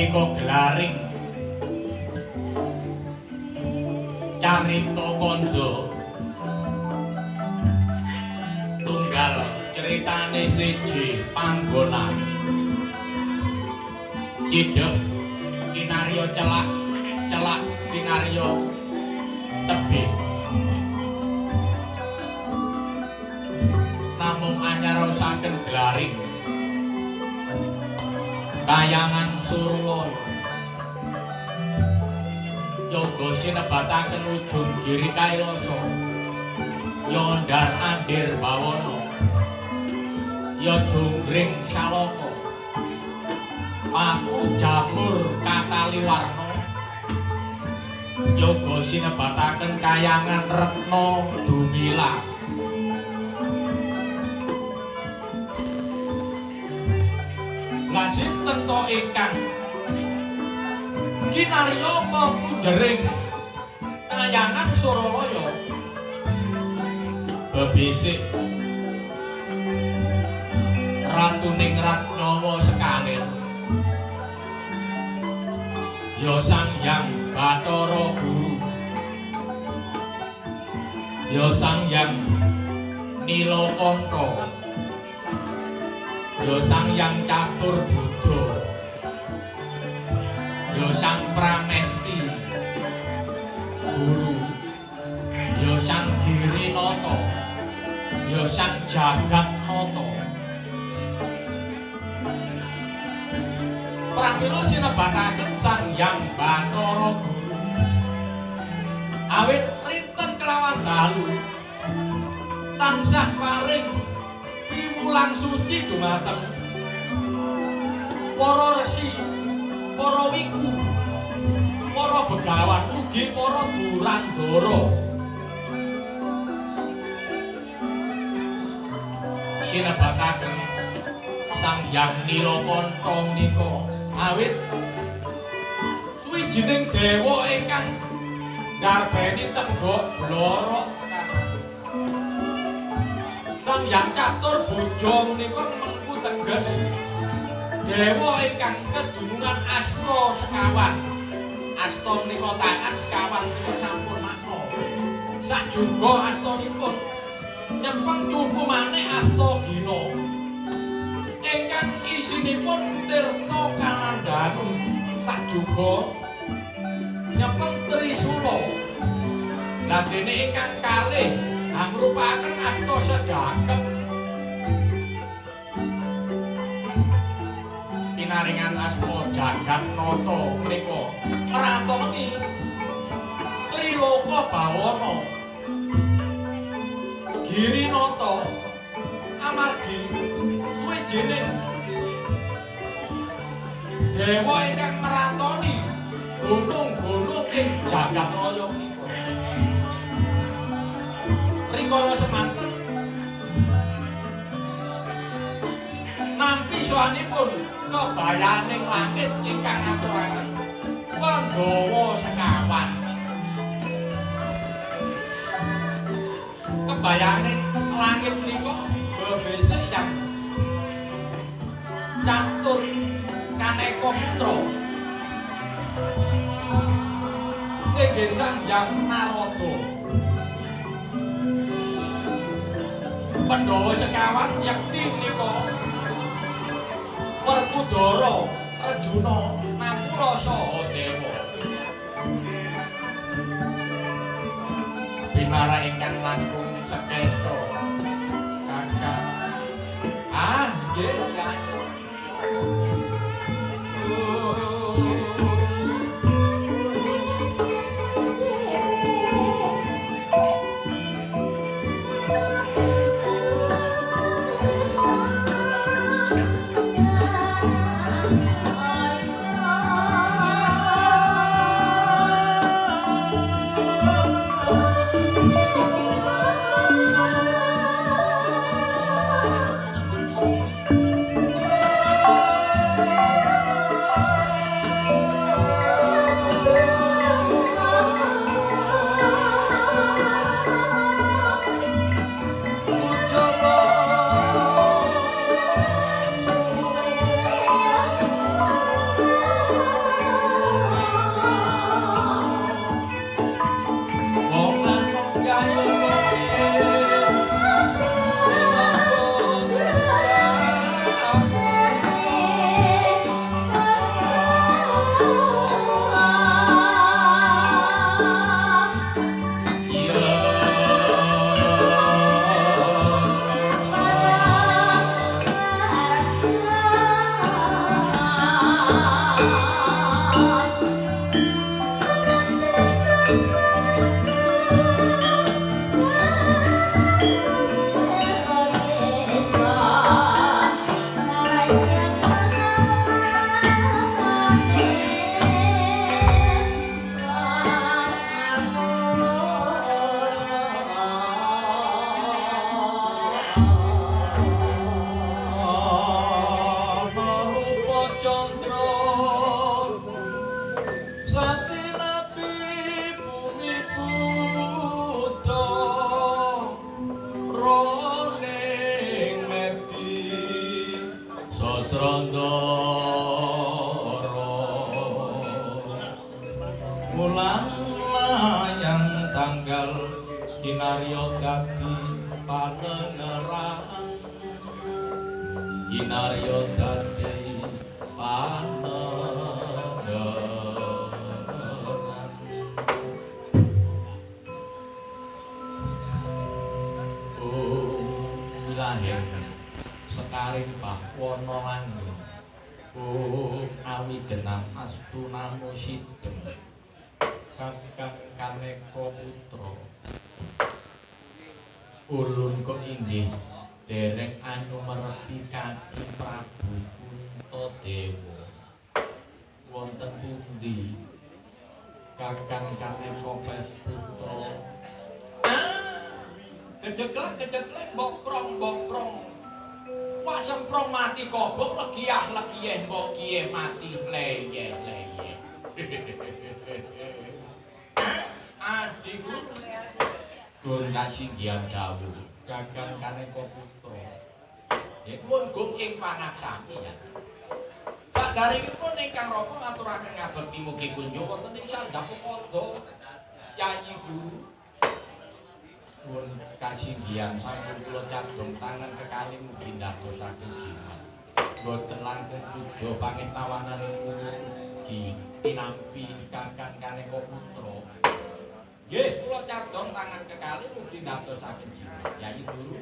punika gelaring carita kandha tunggal ceritane siji panggonan cidhek kinarya celak kinarya tebih namung anyaraosaken gelaring kayangan Suralaya yoga sinebataken ujung giri kailasa yondar andir bawana ya jonggring salaka paku jamur kataliwarna yoga sinebataken kayangan Retna Dumilah lah sinten to ingkang kinarya pepundhering kayangan Suralaya bebisik ratuning Ratnawa sekalir ya Sang Hyang Bathara Guru ya Sang Hyang Nilakanta ya Sang Hyang Catur Buddha ya Sang Pramesti Guru ya Sang Girinata ya Sang Jagatnata pramila sinebataken Sang Hyang Bathara Guru awit rinten kelawan dalu tansah paring piwulang suci dumateng para resi para wiku para begawan ugi para durandara sinebataken Sang Hyang Nilakanta menika awit suwijining dewa ingkang garbeni tembok blorok Sang Hyang Catur Buddha menika mengku teges dewa ingkang kedunungan asta sekawan asta menika tangan sekawan menika sampun makna sajuga astanipun nyepeng cupu maneh asta gina ingkang isinipun tirta kamandanu sajuga nyepeng Trisula lah dene ingkang kalih angrupaken asta sedhakep pinaringan asma Jagatnata menika ngratoni Triloka Bawana Girinata amargi suwijining dewa ingkang ngratoni gunung-gunung ing Jagatraya menika rikala semanten nampi sawanipun kebayaning langit ingkang ngaturaken Pandhawa sekawan kebayaning langit menika bebesik yang catur kaneka putra inggih Sang Hyang Narada Pandhawa sekawan yakti menika Werkudara Arjuna Nakula saha Dewa binara ingkang langkung seketa kakak nggih Inaryo dadi panengerang Inaryo dadi panengerang Ilahe sekaring bahwana langgeng awi genam astu namo sidhem kakang kaneka putra ulun kok inggih dereng anumerti kaki Prabu Puntadewa wonten pundi kakang kaneka putra kejeglek bokrong wak semprong mati kobok legiah-legieh mbok kiye mati leyeh-leyeh adikku Gun kasinggihan dawuh kakang kaneka putra nyuwun gum ing pangaksami ya sadaringipun ingkang raka ngaturaken ngabekti mugi kunjuk wonten ing Sandapada Yayi Guru pun kasinggihan sampun kula cadhong tangan kekalih mugi ndadosaken jimat boten langkung puja pangestawananipun mugi tinampi kakang kaneka putra nggih kula cadhong tangan kekalih mugi ndadosaken jimat Yayi Guru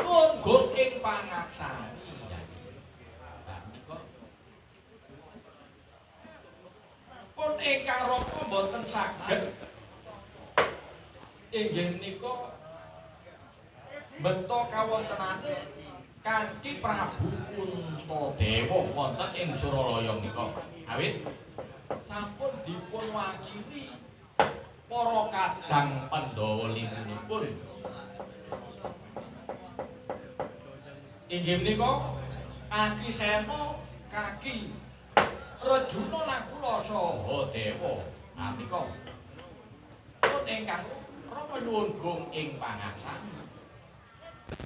monggo ing pangaksami Yayi menika pun ingkang raka boten saged inggih menika beta kawontenane kanthi Prabu Puntadewa wonten ing Suralaya menika awit sampun dipun wakili para kadang Pandhawa limanipun inggih menika Kaki Sena Kaki Rejuna Nakula saha Dewa menika pun ingkang Rama nyuwun gum ing pangaksami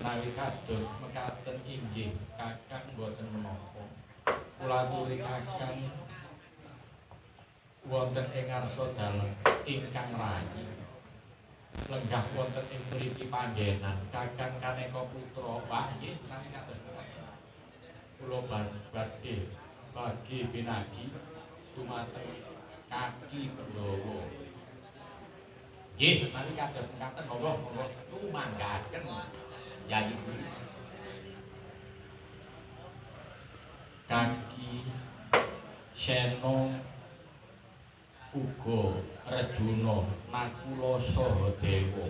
nawi kados mekaten inggih kakang boten menapa kula aturi kakang wonten ing ngarsa dalem ingkang rayi lenggah wonten ing mriki panggenan kakang kaneka putra Pak nggih nawi kados mekaten kula badhe bagi pinagi dumateng Kaki Pandhawa nggih mari kados mekaten monggo tumanggaken Yayi Guru Kaki Sena uga Rejuna Nakula saha Dewa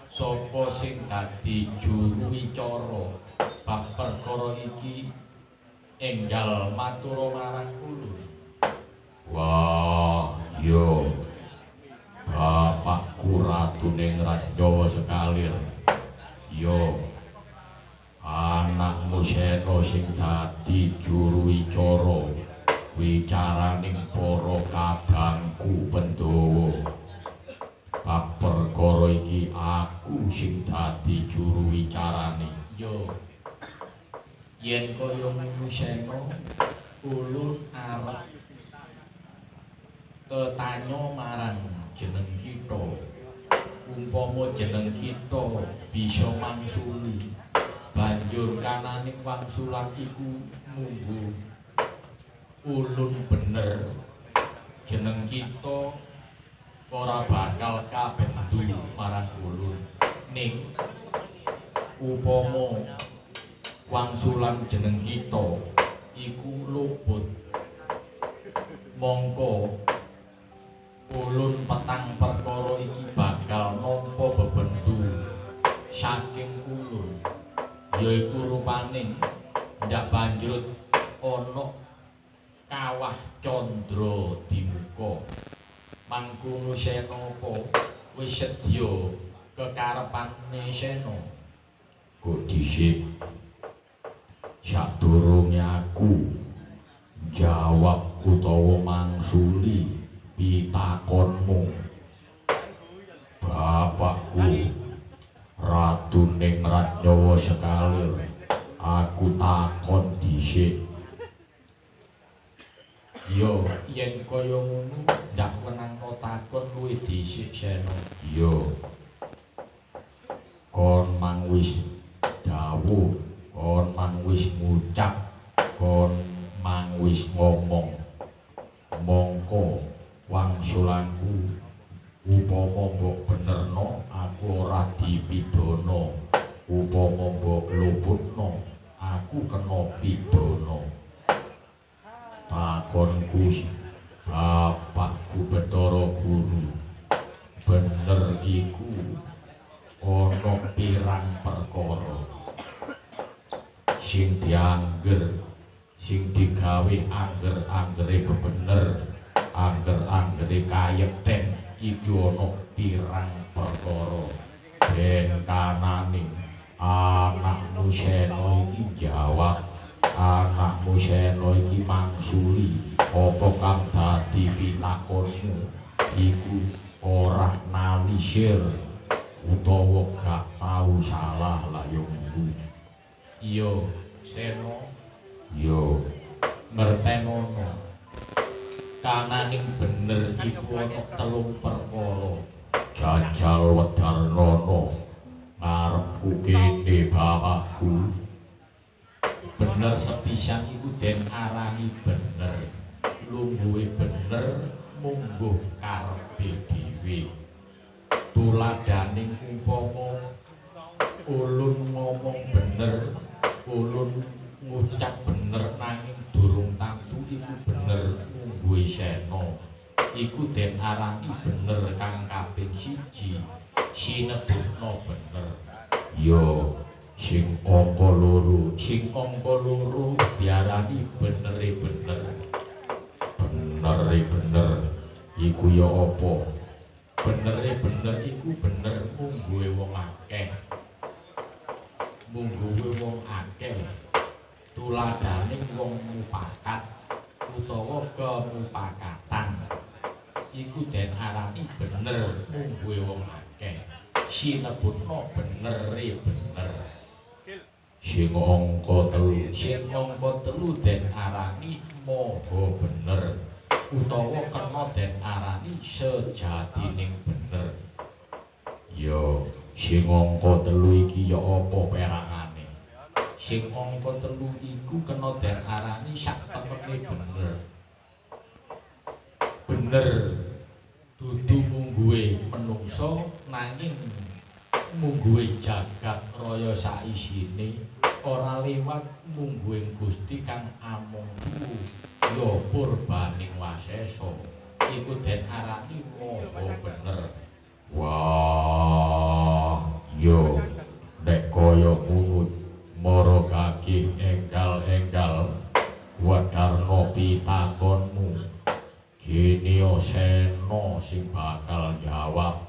sapa sing dadi juru wicara bab perkara iki enggal matur marang kula wah yo Bapakku Ratuning Rajawa sekalir yo anakmu Sena sing dadi juru wicara wicaraning para kadangku Pandhawa bab perkara iki aku sing dadi juru wicarane yo yen kaya ngono Sena ulun arep tetanya marang jeneng kita umpama jeneng kita bisa mangsuli banjur kananing wangsulan iku munggu ulun bener jeneng kita ora bakal kabendu marang ulun ning upama wangsulan jeneng kita iku luput mongko ulun petang perkara iki bakal nampa bebendu saking ulun yaiku rupaning ndak banjrut ana kawah candra dimuka mangkono Senapa wis sedya kekarepane Sena kok dhisik sadurunge aku jawab utawa mangsuli pitakonmu bapakku Ratu ning Ratnyawa sekalir aku takon dhisik yo yen kaya ngono ndak wenang takon luwih dhisik Sena yo kon mang wis dawuh kon mang wis ngucap kon mang wis ngomong mongko wangsulanku upama mbok benerno aku ora dipidana upama mbok luputno aku kena pidana takonku bapakku Bathara Guru bener iku ana pirang perkara sing diangger sing digawe angger-anggere bebener angger-anggere kayekten iki ana pirang perkara ben kanane anakmu Sena iki jawab anakmu Sena iki mangsuli apa kang dadi pitakonmu iku ora nalisir utawa gak tau salah lah yo iya Sena yo ngertenono kananing bener iku ana telung perkara jajal wedarnono ngarepku kene bapakku bener sepisan iku den arani bener lungguhe bener mungguh karepe dhewe tuladaning umpama ulun ngomong bener ulun ngucap bener nanging durung tamtu iku bener mungguhe Sena iku den arani bener kang kaping 1 sinebutna bener yo sing angka loro diarani benere bener iku ya apa benere bener iku bener mungguhe wong akeh tuladane wong mupakat utawa kemupakatan iku den arani bener mungguhe wong akeh sinebutna benere bener sing angka 3 den arani maha bener utawa kena den arani sejatining bener yo sing angka 3 iki ya apa perangane sing angka 3 iku kena den arani sak temene bener dudu mungguhe menungsa nanging mungguhe jagat raya saisine ora liwat mungguhing Gusti kang amung ya purbaning wasesa iku den arani maha bener wah yo nek kaya pungut mara kaki enggal-enggal wedarno pitakonmu kene Sena sing bakal jawab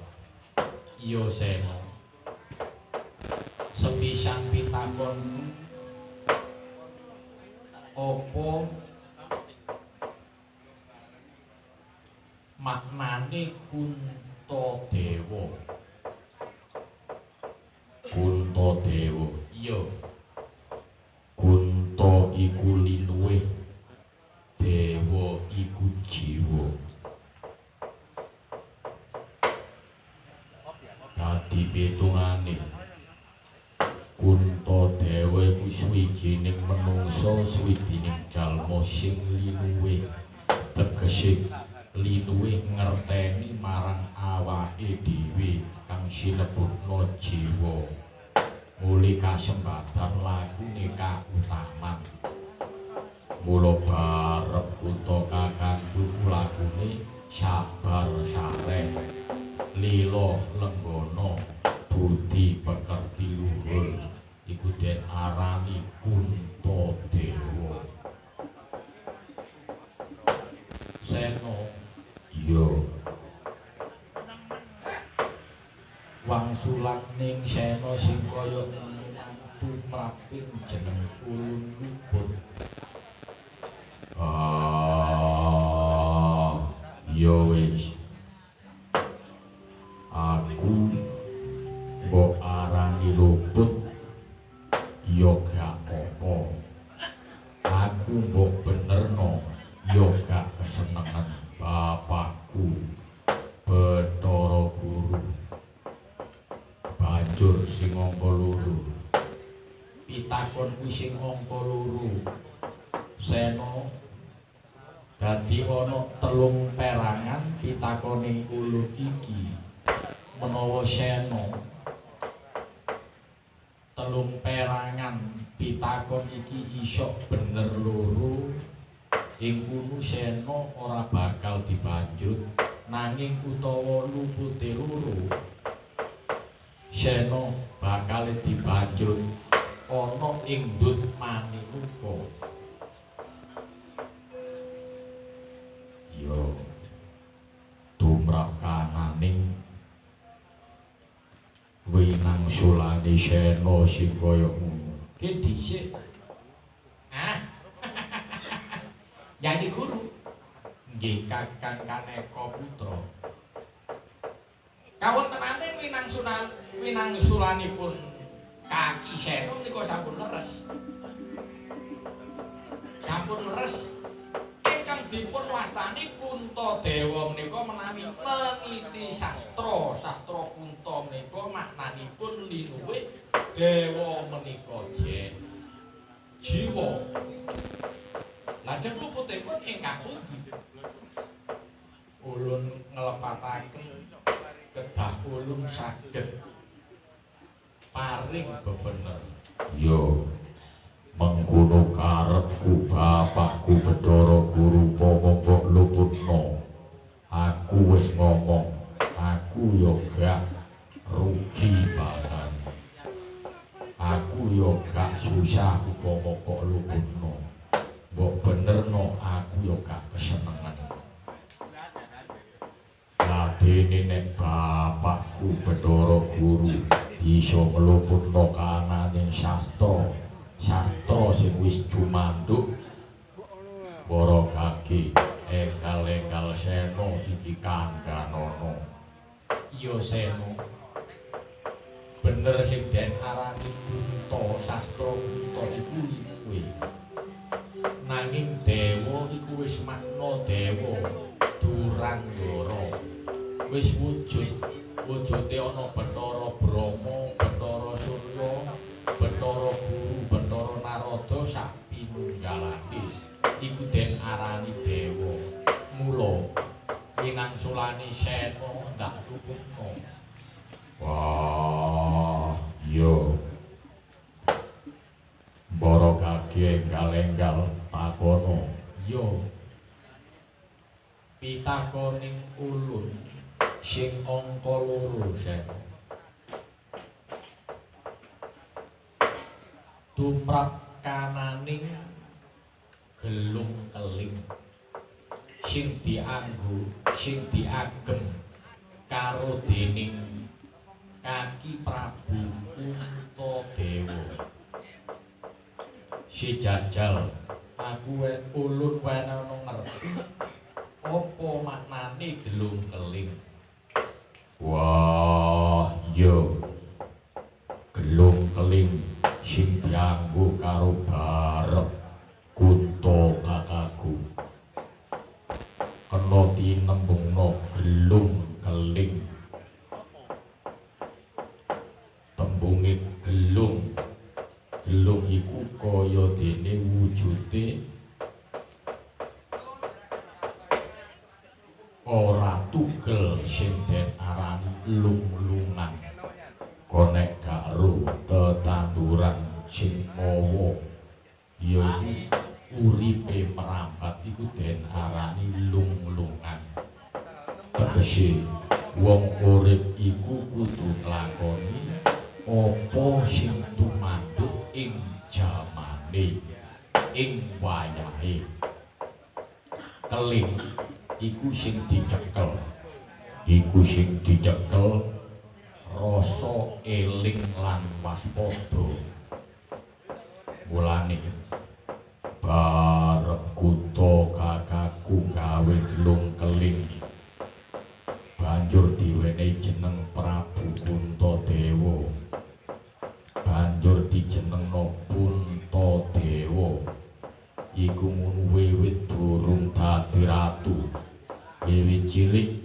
iya Sena sepisan pitakonmu apa maknane Kuntadewa iya Kunta iku linuwih dewa iku jiwa dadi pitungane Kuntadewa iku suwijining manungsa suwijining jalma sing linuwih tegese linuwih ngerteni marang awake dhewe kang sinebutna jiwa muli kasembatan lagune kautaman Mula barep kutha kakangku lakune sabar sareh lila lenggana budi pekerti luhur iku den arani Kuntadewa. Sena iya wangsulan ning Sena sing kaya tumraping jeneng Ulun Luput. Ya wis aku mbok arani luput ya gak apa. Aku mbok benerno ya gak kesenengan bapakku Bathara Guru. Banjur sing angka loro pitakonku sing angka loro Sena dadi ana 3 perangan pitakone Ulun iki menawa Sena 3 perangan pitakon iki iso bener loro ing kono Sena ora bakal dibanjut nanging utawa lupute loro Sena bakal dibanjut ana ing ndut Manirupa. Yo tumrap kananing winangsulane Sena sing kaya ngono. Ki dhisik. Jadi guru. Nggih Kakang Kaneka Putra. Kawontenane winangsulanipun Kaki Sena menika sampun leres. Sampun leres. Ingkang dipun wastani Kuntadewa menika menawi meniti sastra Kunta menika maknanipun linuwih dewa menika jiwa. Lajeng luputipun ingkang pundi? Ulun nglepataken kedah ulun saged paring bebener. Yo mengkono karepku bapakku Bathara Guru monggo luputno. Aku wis ngomong, aku yo gak rugi badan. Aku yo gak susah upama kok luputno. Mbok benerno aku yo gak kesenengan. Ladene nek bapakku Bathara Guru iso ngluputno kananing sastra sing wis jumanduk para kaki enggal-enggal Sena iki kandhanono. Iya Sena bener sing den arani Kunta sastra Kunta iku kuwi. Nanging dewa iku wis makna dewa Durandara wis wujude ana Bathara Brahma, Bathara Surya, Bathara Guru, Bathara Narada sak pinunggalane iku den arani dewa. Mula winangsulane Sena ndak luputno. Wah, iya. Para kaki enggal-enggal takono. Yo. Pitakoning ulun sing angka 2 Sena. Tumrap kananing gelung keling sing dianggo sing diagem karo dening Kaki Prabu Kuntadewa. Si jajal aku ulun wenana ngerti apa maknane gelung keling. Wah, yo gelung keling sing dianggo karo barep Kunta kakangku. Kena tinembungno gelung keling. Tembunge gelung iku kaya dene wujude ora tugel sing den arani lung-lungan. Konek karo tetanduran sing mawa ya uripe sambat iku den arani lung-lungan. Tegese wong urip iku kudu nglakoni apa sing tumanduk ing jamane, ing wayahe. Keling iku sing dicekel, rasa eling lan waspada. Mulane barep kutha kakangku gawe gelung keling banjur diwenehi jeneng Prabu Puntadewa. Banjur dijenengno Puntadewa. Iku mun wiwit durung dadi ratu. Wiwit cilik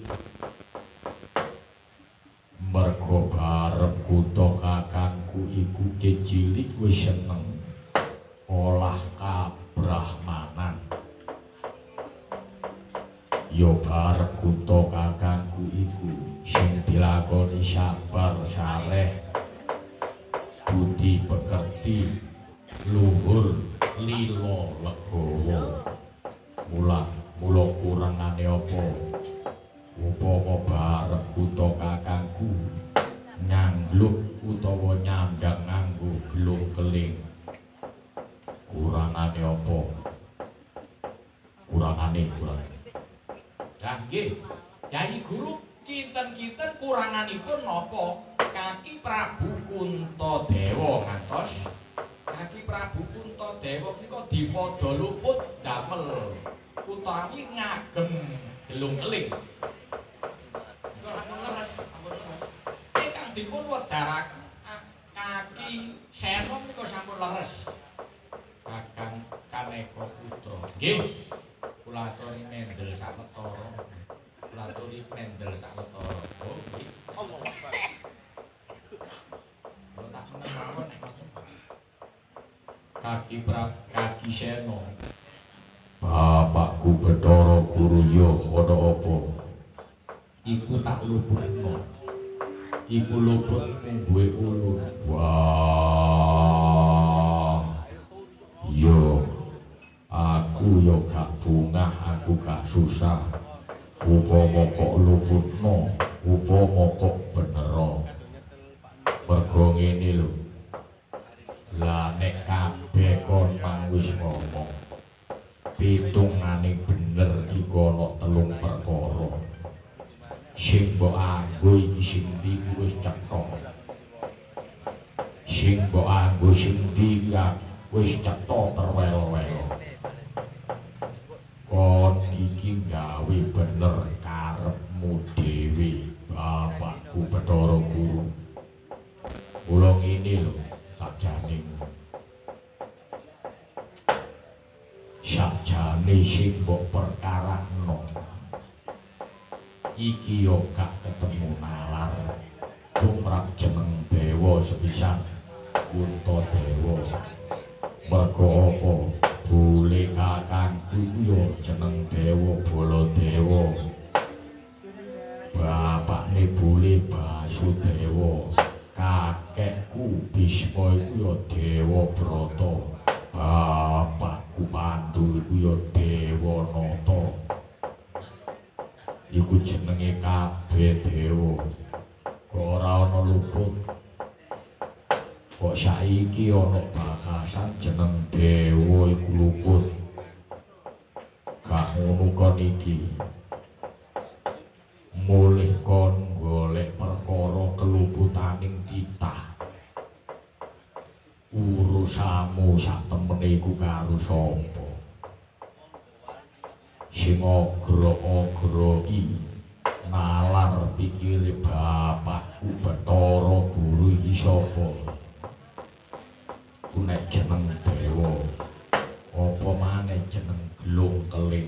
mergo barep kutha kakangku iku cilik wis seneng olah kabrahmanan. Yo barep kutha kakangku iku sing dilakoni sabar sareh, budi pekerti, luhur, lila legowo. Mula kurangane apa? Upama barep kutha kakangku nyangluk utawa nyandang nganggo gelung keling. Kurangane apa? Kurangane. Lah nggih, Kyai Guru kinten-kinten kuranganipun napa? Kaki Prabu Puntadewa ngantos Kaki Prabu Puntadewa menika dipada luput damel utawi ngagem gelung keling. Ampun leres. Ingkang dipun wedharaken Kaki Sena menika sampun leres. Kakang Kaneka Putra. Nggih. Kula aturi mendel sawetara. Kula aturi mendel sawetara. Oh, nggih. Allah Akbar. Kula tak meneng mawon nek ngoten. Kaki Sena. Bapakku Bathara Guruya ana apa? Iku tak luputno. Iku luput duwe ulun. Wah. Yo. Aku yo gak bungah, aku gak susah. Upama kok luputno, upama kok benero. Mergo ngene lho. Lah nek kabeh kon mang wis ngomong. Pitungane bener iku ana 3 perkara. Sing mbok anggo iki sing ndi wis cetha. Sing mbok anggo sing ndi wis cetha terwel-wel. Kon iki gawe bener karepmu dhewe, Bapakku Bathara Guru. Mula ngene lho, sakjane sing mbok perkarakno iki yo gak ketemu nalar tumrap jeneng dewa sepisan Puntadewa. Mergo apa? Bule kakangku yo jeneng Dewa Baladewa. Bapakne bule Basudewa. Kakekku Bisma iku yo Dewa Brata. Bapakku Pandu iku yo Dewa Nata. Iku jenenge kabeh dewa. Kok ora ana luput. Kok saiki ana bakasan jeneng dewa iku luput. Gak ngono kon iki. Mulih kon golek perkara keluputaning titah. Urusamu sak temene iku karo sapa? Sing agra-agroki nalar pikire Bapakku Bathara Guru iki sapa? Ku nek jeneng dewa apa maneh jeneng gelung keling.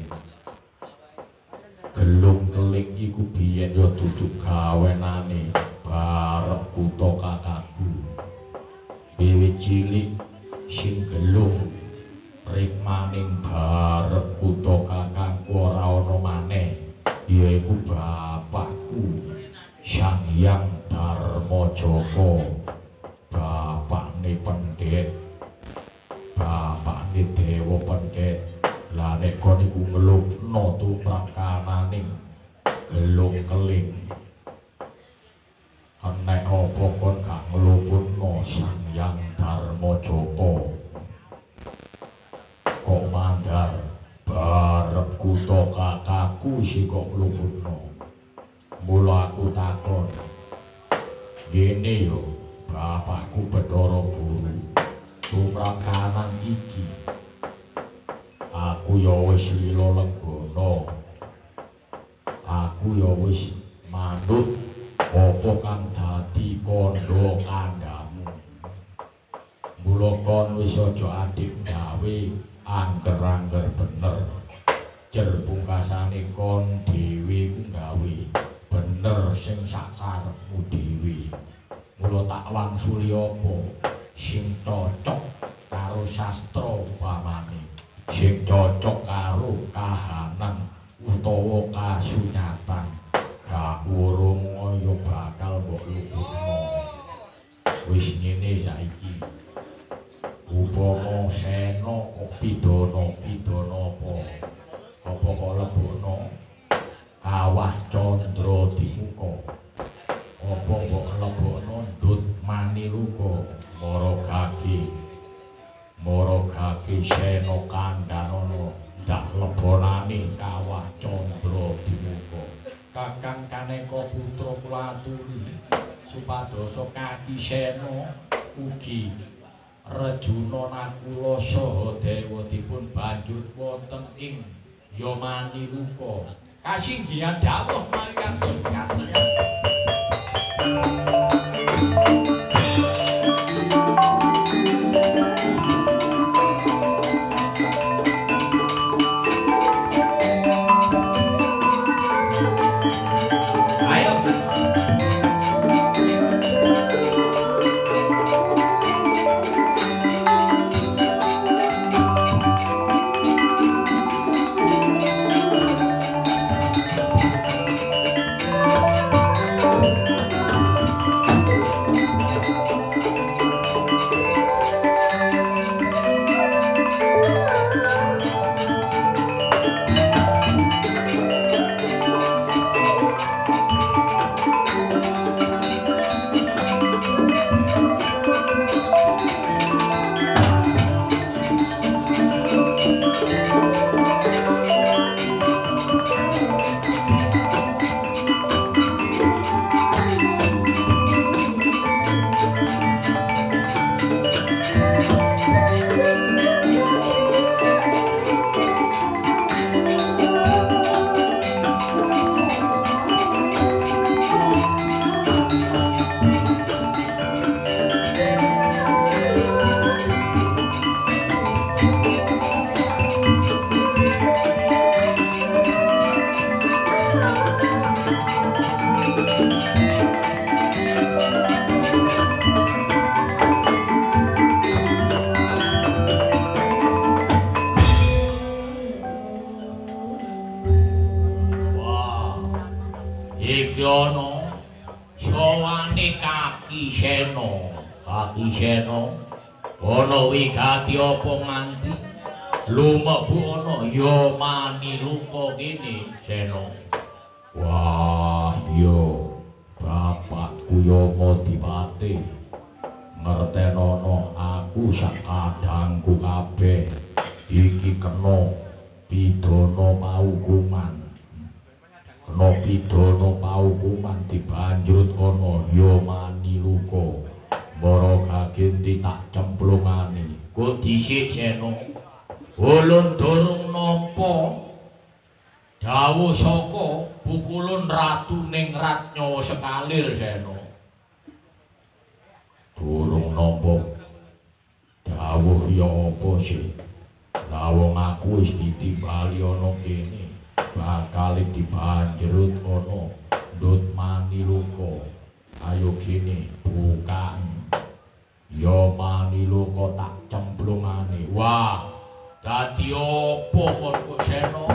Gelung keling iku biyen ya dudu gawenane barep kutha kakangku. Wiwit cilik sing gelung rikmaning barep kutha kakangku ora ana maneh, yaiku bapakku Sang Hyang Darmajaka, bapakne Pendhet, bapakne Dewa Pendhet. Lah nek niku ngelupno tuprakaning gelung keling enek apa kon gak ngelupno Sang Hyang Darmajaka kok mandar barep kutha kakaku sing kok ngelupno mula aku takon ngene yo bapakku Bathara Guru tuprakanan iki aku ya wis lila legana aku ya wis manut apa kang dadi kandha kandhamu mula kon wis aja adik gawe angger-angger bener jer pungkasane kon dhewe ku gawe bener sing sakarepmu dhewe mula tak wangsuli apa sing cocok karo sastra upamane sing cocok karo kahanan utawa kasunyatan gak urung yo bakal mbok luputno wis ngene saiki upama Sena kok pidana apa kok lebokno Kawah Candra Dimuka apa kok lebokno Ndut Maniluka maragake Sena Kandhanana dak lebonane Kawah Candra Dimuka Kakang Kaneka putra kula aturi supados Kaki Sena ugi Rejuna Nakula saha dewa dipun banjur wonten ing Yamaniluka kasinggihan dawuh mari kados ngaten. Ana wigati apa nganti lumebu ana Yamaniluka kene Sena. Wah yo bapakku Yamadipati ngertenono aku sak kadangku kabeh iki kena pidana paukuman. Kena pidana paukuman dibanjrut ana Yamaniluka. Maragake tak cemplungane. Kok dhisik Sena. Ulun durung nampa dawuh saka pukulun Ratu Ningratnyawa Sekalir Sena. Durung nampa dawuh ya apa sih? Lah wong aku wis ditimbali ana kene. Bakal dibanjrut ana Ndut Maniluka. Ayo kene bukaan. Yamaniluka tak cemplungane. Wah, dadi apa kon kok Sena?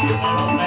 Ayo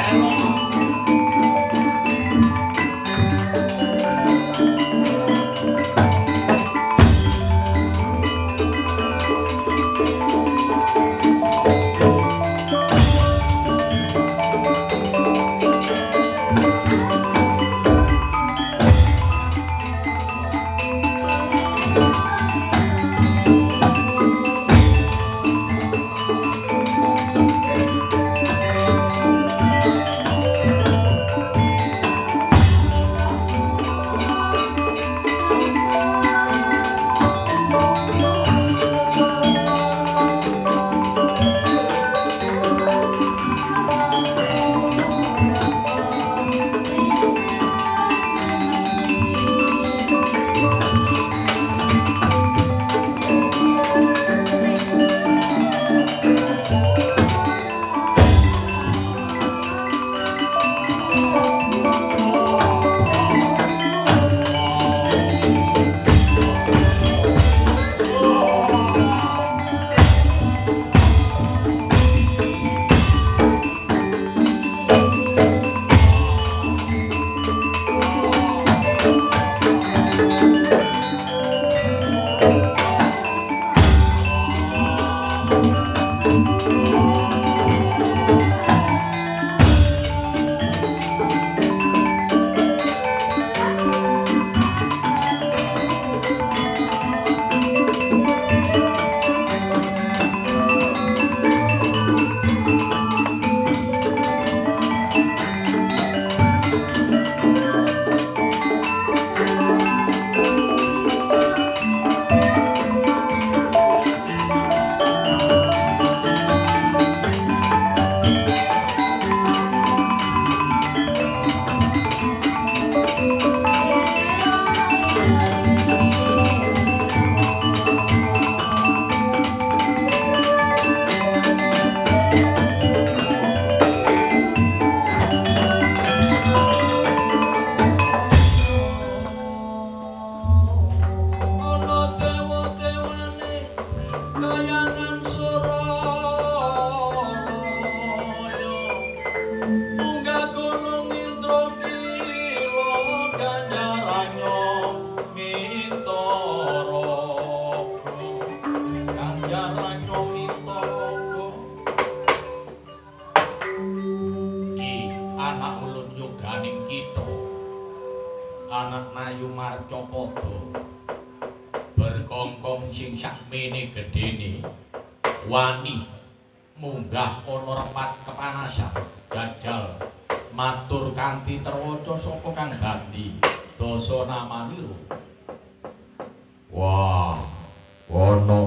anak Nayu Marcapada berkongkong sing sakmene gedene wani munggah ana repat kepanasan jajal matur kanthi terwaca saka Kang Bandi dasa namaniro. Wah, ana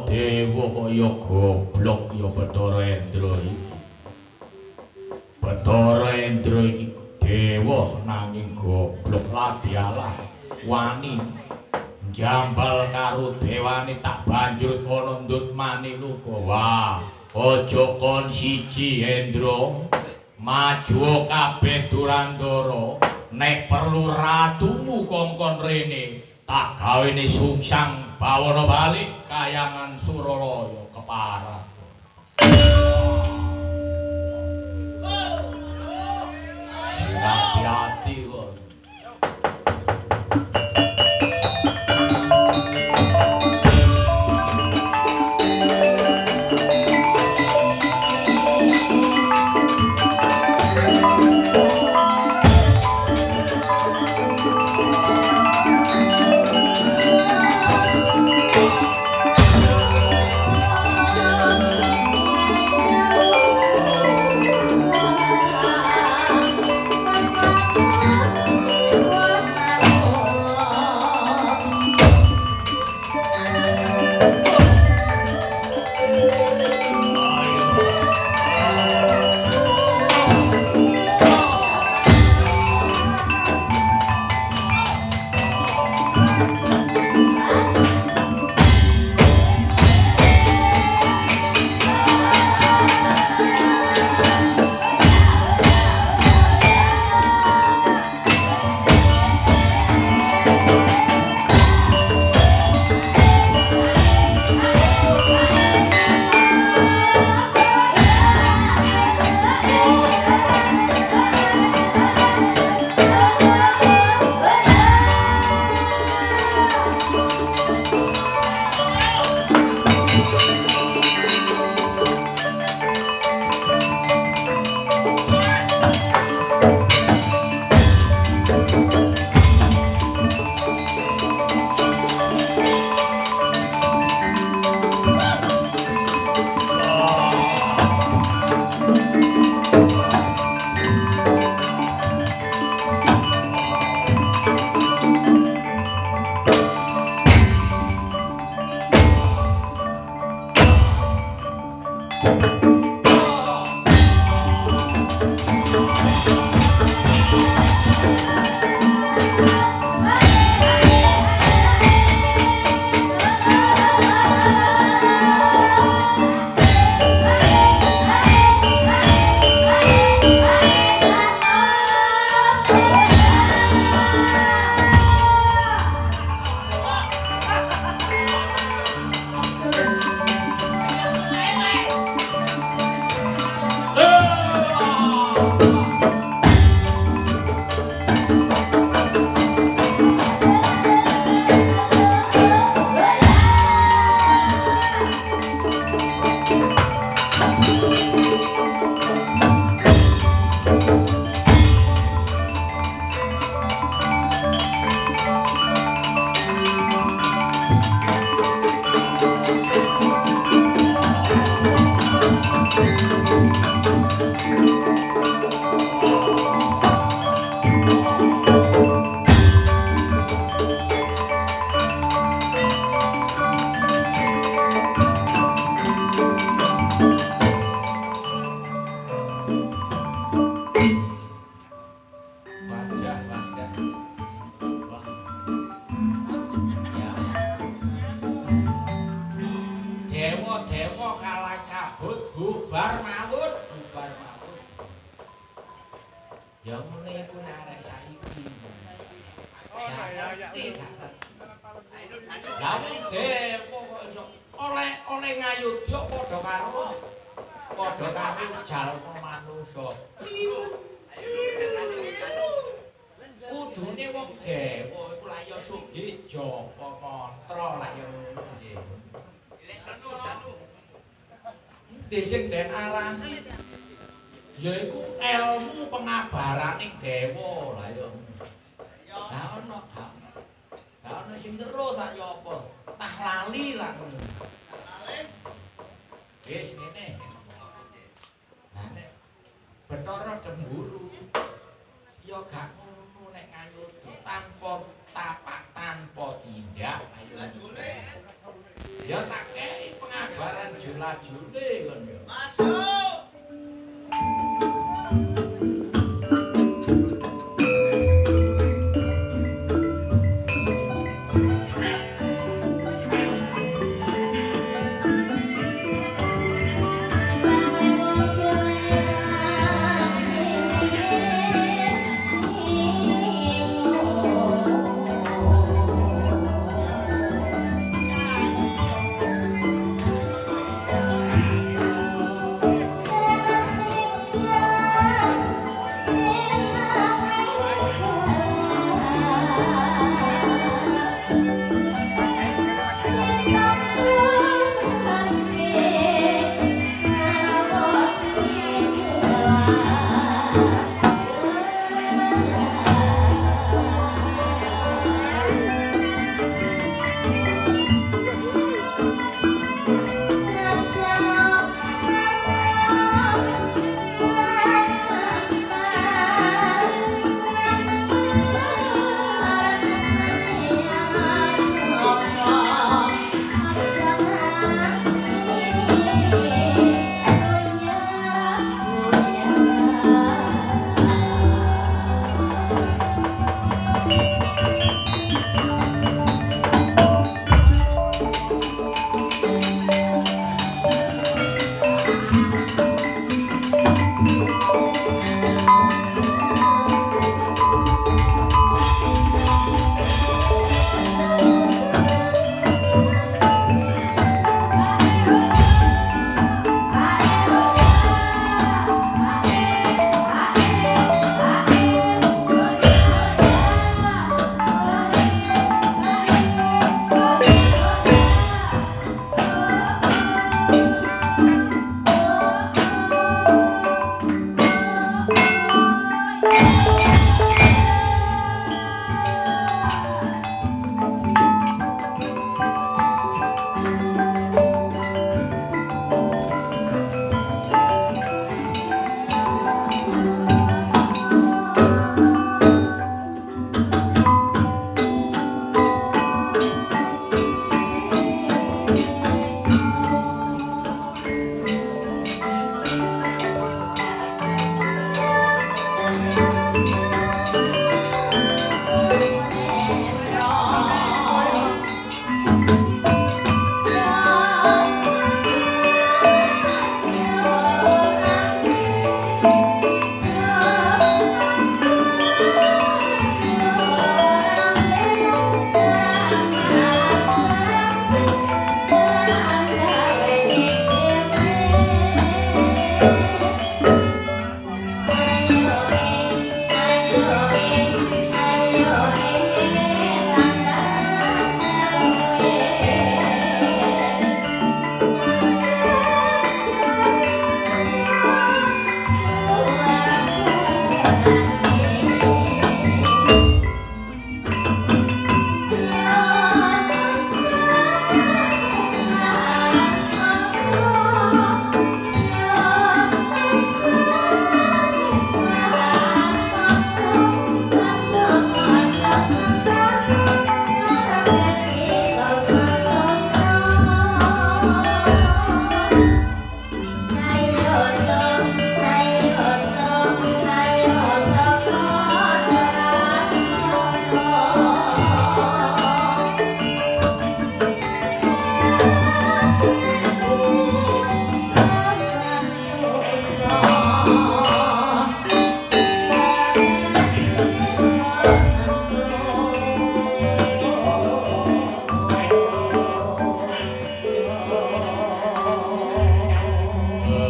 dewa kaya goblok ya Bathara Endra iki. Bathara Endra iki dewa nanging goblok ladialah wani jambal karo dewane tak banjur kono ndut maniluka. Wah, aja kon siji Endra, maju kabeh Durandara, nek perlu ratumu kongkon rene tak gawene sungsang bawana balik kayangan Suralaya keparat. Sing hati-hati kok. Wajah, wajah. Wah, ya. Dewa-dewa kalah kabut, bubar mawut, bubar mawut. Ya ngene iku nek arek saiki. Lah wong dewa kok iso oleh ngayudha padha karo jalma manungsa. Kudune wong dewa iku lak ya sugih japa mantra lak ya ngono nggih. Sing den arani yaiku ilmu pengabaraning dewa lah ya. Lah ono sing terus tak ya apa? Tah lali lah ngono. Wis ngene. Lah nek Bathara cemburu ya gak ngono nek ngayudha tanpa tapak tanpa tindak ayo. Ya tak kei pengabaran jula-jule kon ya. Masuk.